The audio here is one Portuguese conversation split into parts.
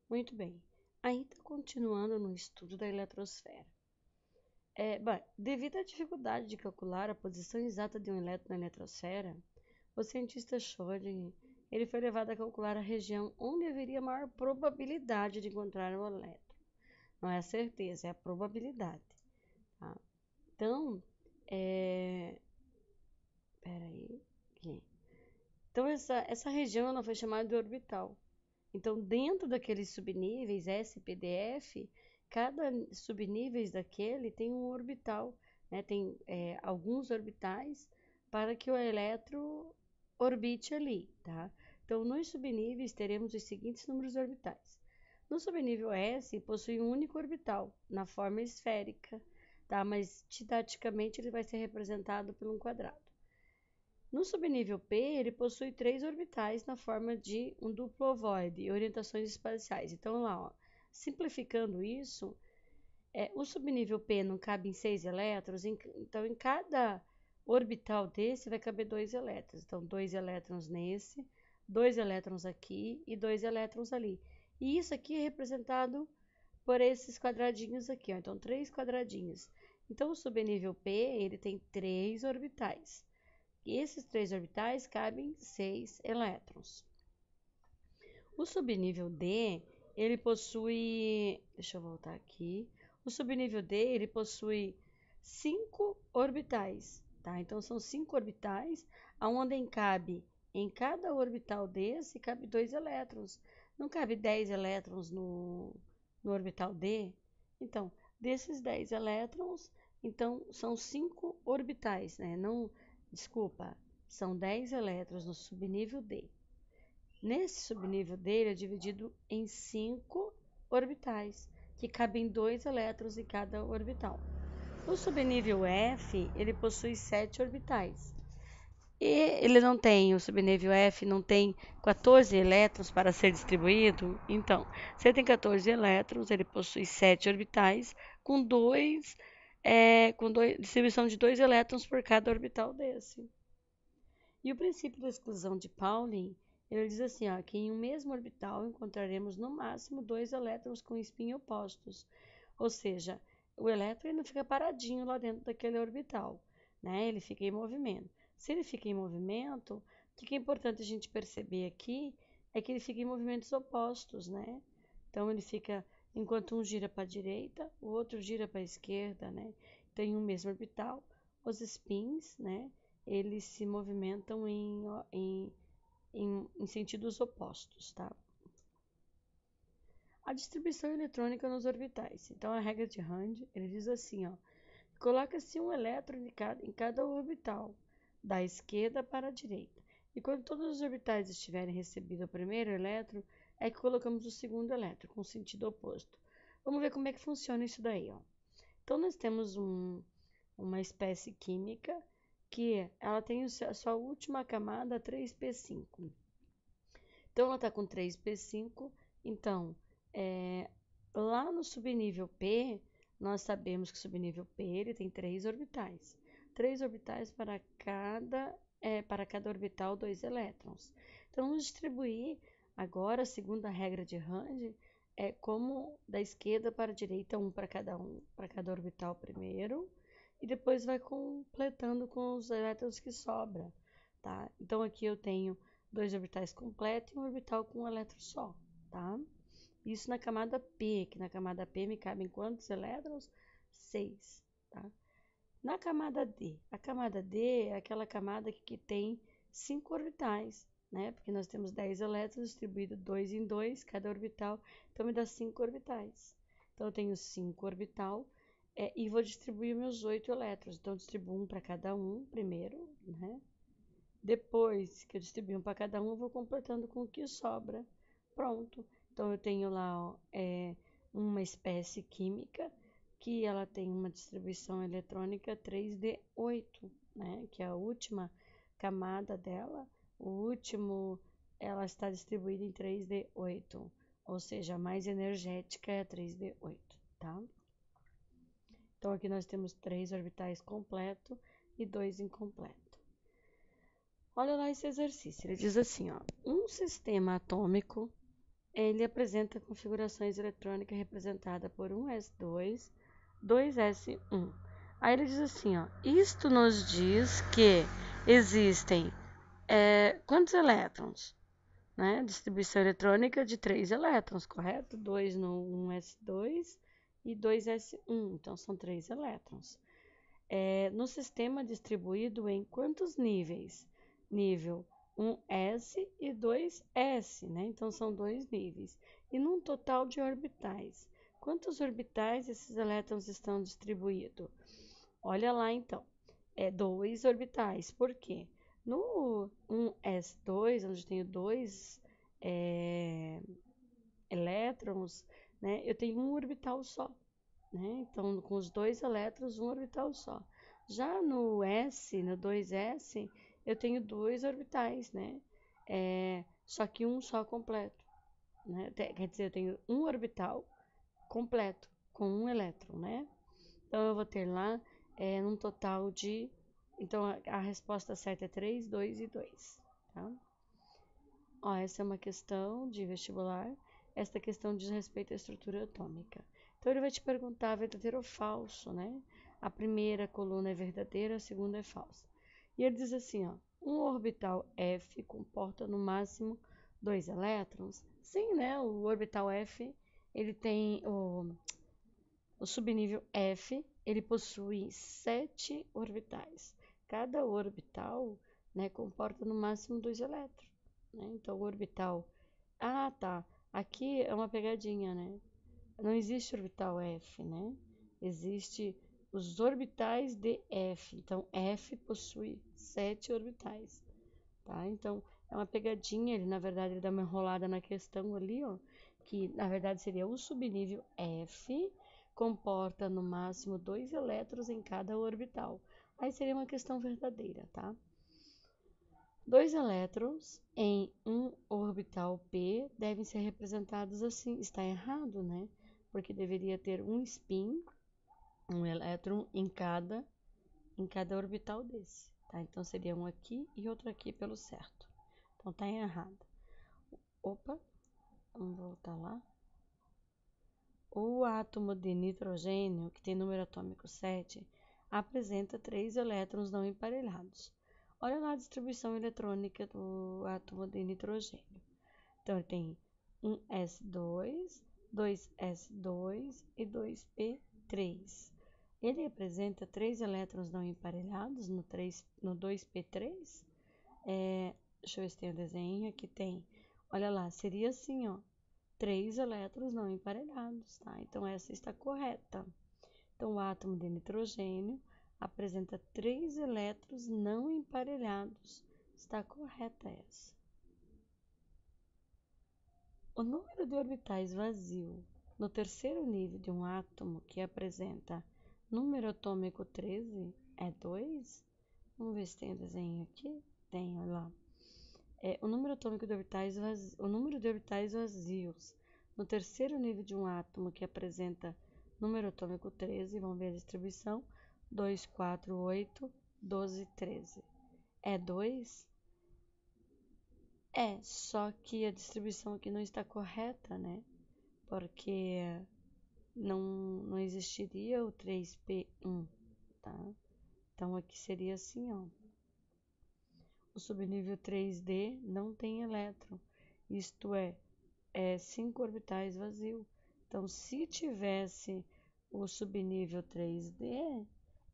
Muito bem. Ainda continuando no estudo da eletrosfera. Devido à dificuldade de calcular a posição exata de um elétron na eletrosfera, o cientista Schrödinger ele foi levado a calcular a região onde haveria maior probabilidade de encontrar o elétron. Não é a certeza, é a probabilidade. Tá? Então, peraí. Aqui. Então, essa região ela foi chamada de orbital. Então, dentro daqueles subníveis S, P, D, F, cada subníveis daquele tem um orbital, né? Tem alguns orbitais para que o elétron orbite ali, tá? Então, nos subníveis teremos os seguintes números de orbitais. No subnível S possui um único orbital, na forma esférica, tá? Mas didaticamente ele vai ser representado por um quadrado. No subnível P, ele possui 3 orbitais na forma de um duplo ovoide e orientações espaciais. Então, lá, ó, simplificando isso, o subnível P não cabe em 6 elétrons, então em cada orbital desse vai caber 2 elétrons. Então, 2 elétrons nesse, 2 elétrons aqui e 2 elétrons ali. E isso aqui é representado por esses quadradinhos aqui, ó. Então, 3 quadradinhos. Então, o subnível P, ele tem 3 orbitais. E esses 3 orbitais cabem 6 elétrons. O subnível D, ele possui... Deixa eu voltar aqui. O subnível D, ele possui 5 orbitais, tá? Então, são 5 orbitais, onde cabe em cada orbital desse, cabe 2 elétrons. Não cabe 10 elétrons no orbital D? Então, desses 10 elétrons, então, são 5 orbitais, né? Desculpa, são 10 elétrons no subnível D. Nesse subnível D, ele é dividido em 5 orbitais, que cabem 2 elétrons em cada orbital. O subnível F, ele possui 7 orbitais. E ele não tem, o subnível F não tem 14 elétrons para ser distribuído. Então, se ele tem 14 elétrons, ele possui 7 orbitais com distribuição de 2 elétrons por cada orbital desse. E o princípio da exclusão de Pauling, ele diz assim, ó, que em um mesmo orbital encontraremos no máximo 2 elétrons com spin opostos. Ou seja, o elétron não fica paradinho lá dentro daquele orbital, né? Ele fica em movimento. Se ele fica em movimento, o que é importante a gente perceber aqui é que ele fica em movimentos opostos, né? Então, ele fica, enquanto um gira para a direita, o outro gira para a esquerda, né? Então, em um mesmo orbital, os spins, né? Eles se movimentam em sentidos opostos, tá? A distribuição eletrônica nos orbitais. Então, a regra de Hund, ele diz assim, ó, coloca-se um elétron em cada orbital, da esquerda para a direita. E quando todos os orbitais estiverem recebido o primeiro elétron, é que colocamos o segundo elétron, com sentido oposto. Vamos ver como é que funciona isso daí, ó. Então, nós temos uma espécie química que ela tem a sua última camada 3p5. Então, ela está com 3p5. Então, lá no subnível P, nós sabemos que o subnível P ele tem 3 orbitais. 3 orbitais para cada orbital, 2 elétrons. Então, vamos distribuir agora, segundo a regra de Hund, como da esquerda para a direita, um para cada orbital primeiro, e depois vai completando com os elétrons que sobram, tá? Então, aqui eu tenho 2 orbitais completos e um orbital com um elétron só, tá? Isso na camada P, que na camada P me cabem quantos elétrons? 6, tá? Na camada D, a camada D é aquela camada que tem 5 orbitais, né? Porque nós temos 10 elétrons distribuídos 2 em 2, cada orbital, então me dá 5 orbitais. Então, eu tenho 5 orbital e vou distribuir meus 8 elétrons. Então, eu distribuo um para cada um primeiro, né? Depois que eu distribuir um para cada um, eu vou completando com o que sobra. Pronto. Então, eu tenho lá ó, uma espécie química que ela tem uma distribuição eletrônica 3D8, né? Que é a última camada dela. Ela está distribuída em 3D8, ou seja, a mais energética é a 3D8, tá? Então, aqui nós temos 3 orbitais completo e 2 incompleto. Olha lá esse exercício, ele diz assim, ó, um sistema atômico ele apresenta configurações eletrônicas representada por 1s2, 2s1. Aí ele diz assim, ó, isto nos diz que existem quantos elétrons? Né? Distribuição eletrônica de 3 elétrons, correto? 2 no 1s2 e 2s1, então são 3 elétrons. No sistema distribuído em quantos níveis? Nível 1s e 2s, né? Então são 2 níveis. E num total de orbitais. Quantos orbitais esses elétrons estão distribuídos? Olha lá então, 2 orbitais. Por quê? No 1s2, onde tenho 2 elétrons, né, eu tenho um orbital só. Né? Então, com os 2 elétrons, um orbital só. Já no S, no 2s, eu tenho 2 orbitais, né? Só que um só completo. Né? Quer dizer, eu tenho um orbital completo, com um elétron, né? Então, eu vou ter lá um total de... Então, a resposta certa é 3, 2 e 2. Tá? Ó, essa é uma questão de vestibular. Esta questão diz respeito à estrutura atômica. Então, ele vai te perguntar verdadeiro ou falso, né? A primeira coluna é verdadeira, a segunda é falsa. E ele diz assim, ó, um orbital F comporta no máximo 2 elétrons. Sim, né? O orbital F, ele tem o subnível F, ele possui 7 orbitais. Cada orbital, né, comporta no máximo 2 elétrons. Né? Então, o orbital... Ah, tá. Aqui é uma pegadinha, né? Não existe orbital F, né? Existe os orbitais de F. Então, F possui 7 orbitais, tá? Então, é uma pegadinha. Ele, na verdade, ele dá uma enrolada na questão ali, ó. Que, na verdade, seria o subnível F, comporta no máximo 2 elétrons em cada orbital. Aí seria uma questão verdadeira, tá? 2 elétrons em um orbital P devem ser representados assim. Está errado, né? Porque deveria ter um spin, um elétron em cada orbital desse. Tá? Então seria um aqui e outro aqui pelo certo. Então tá errado. Opa, vamos voltar lá. O átomo de nitrogênio, que tem número atômico 7, apresenta 3 elétrons não emparelhados. Olha lá a distribuição eletrônica do átomo de nitrogênio. Então, ele tem 1s2, 2s2 e 2p3. Ele apresenta 3 elétrons não emparelhados no 2p3. Deixa eu ver se tem o desenho. Aqui tem. Olha lá, seria assim, ó. 3 elétrons não emparelhados, tá? Então, essa está correta. Então, o átomo de nitrogênio apresenta 3 elétrons não emparelhados. Está correta essa. O número de orbitais vazio no terceiro nível de um átomo que apresenta número atômico 13 é 2? Vamos ver se tem o desenho aqui. Tem, olha lá. O número atômico de orbitais o número de orbitais vazios no terceiro nível de um átomo que apresenta número atômico 13, vamos ver a distribuição, 2, 4, 8, 12, 13. É 2? Só que a distribuição aqui não está correta, né? Porque não existiria o 3p1, tá? Então, aqui seria assim, ó. O subnível 3D não tem elétron, isto é 5 orbitais vazio. Então, se tivesse o subnível 3D,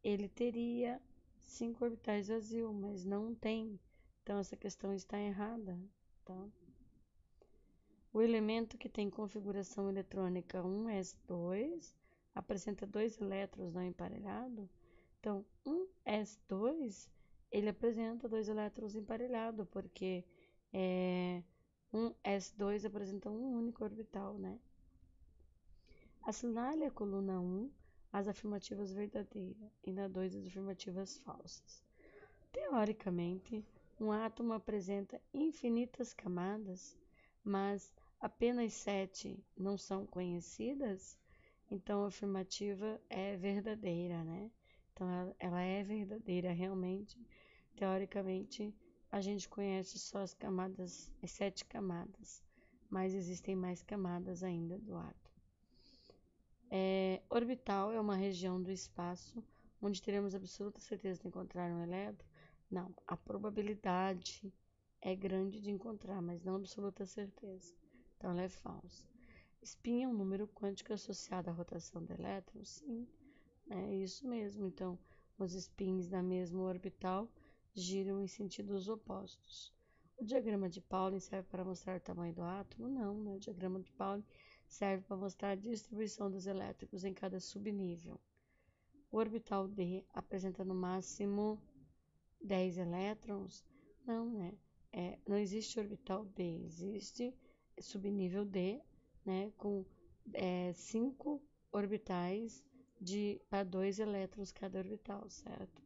ele teria 5 orbitais vazio, mas não tem. Então, essa questão está errada, tá? O elemento que tem configuração eletrônica 1s2 apresenta 2 elétrons não emparelhados. Então, 1s2 ele apresenta 2 elétrons emparelhados, porque 1s2 apresenta um único orbital, né? Assinale a coluna 1 as afirmativas verdadeiras e na 2 as afirmativas falsas. Teoricamente, um átomo apresenta infinitas camadas, mas apenas 7 não são conhecidas, então a afirmativa é verdadeira, né? Então ela é verdadeira realmente. Teoricamente, a gente conhece só as 7 camadas, mas existem mais camadas ainda do átomo. Orbital é uma região do espaço onde teremos absoluta certeza de encontrar um elétron? Não, a probabilidade é grande de encontrar, mas não absoluta certeza. Então, ela é falsa. Spin é um número quântico associado à rotação do elétron? Sim, é isso mesmo. Então, os spins da mesma orbital giram em sentidos opostos. O diagrama de Pauling serve para mostrar o tamanho do átomo? Não, né? O diagrama de Pauling serve para mostrar a distribuição dos elétrons em cada subnível. O orbital D apresenta no máximo 10 elétrons? Não, né? Não existe orbital D, existe subnível D, né, com 5 orbitais para 2 elétrons cada orbital, certo?